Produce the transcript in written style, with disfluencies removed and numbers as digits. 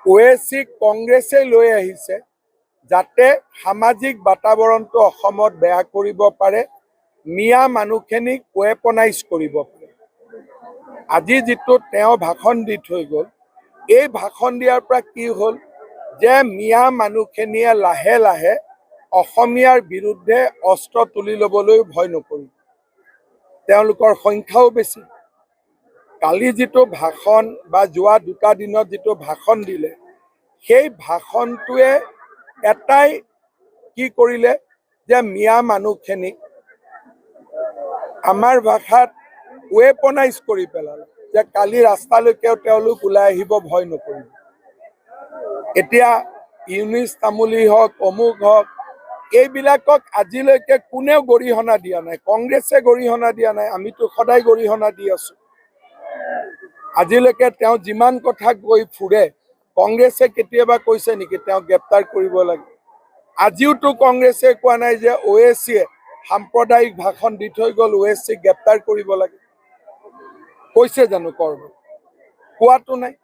OAC কংগ্ৰেছে লৈ আহিছে যাতে সামাজিক বাতাবৰণটো অসমত বেয়া কৰিব পাৰে, মিয়া মানুহখিনিক ৱেপনাইজ কৰিব পাৰে। আজি যিটো তেওঁ ভাষণ দি থৈ গ'ল, এই ভাষণ দিয়াৰ পৰা কি হ'ল যে মিয়া মানুহখিনিয়ে লাহে লাহে অসমীয়াৰ বিৰুদ্ধে অস্ত্ৰ তুলি ল'বলৈ ভয় নকৰিব। তেওঁলোকৰ সংখ্যাও বেছি। কালি যিটো ভাষণ বা যোৱা দুটা দিনত যিটো ভাষণ দিলে, সেই ভাষণটোৱে এটাই কি কৰিলে যে মিয়া মানুহখিনিক আমাৰ ভাষাত ৱেপনাইজ কৰি পেলালে, যে কালি ৰাস্তালৈকেও তেওঁলোক ওলাই আহিব ভয় নকৰিব। এতিয়া ইউনিছ তামুলী হওক, অমুক হওক, এইবিলাকক আজিলৈকে কোনেও গৰিহণা দিয়া নাই। কংগ্ৰেছে গৰিহণা দিয়া নাই, আমিতো সদায় গৰিহণা দি আছো। আজিলৈকে তেওঁ যিমান কথা কৈ ফুৰে, কংগ্ৰেছে কেতিয়াবা কৈছে নেকি তেওঁক গ্ৰেপ্তাৰ কৰিব লাগে? আজিওতো কংগ্ৰেছে কোৱা নাই যে ওএছিয়ে সাম্প্ৰদায়িক ভাষণ দি থৈ গ'ল, ওএছিক গ্ৰেপ্তাৰ কৰিব লাগে। কৈছে জানো ক'ৰবাত? কোৱাটো নাই।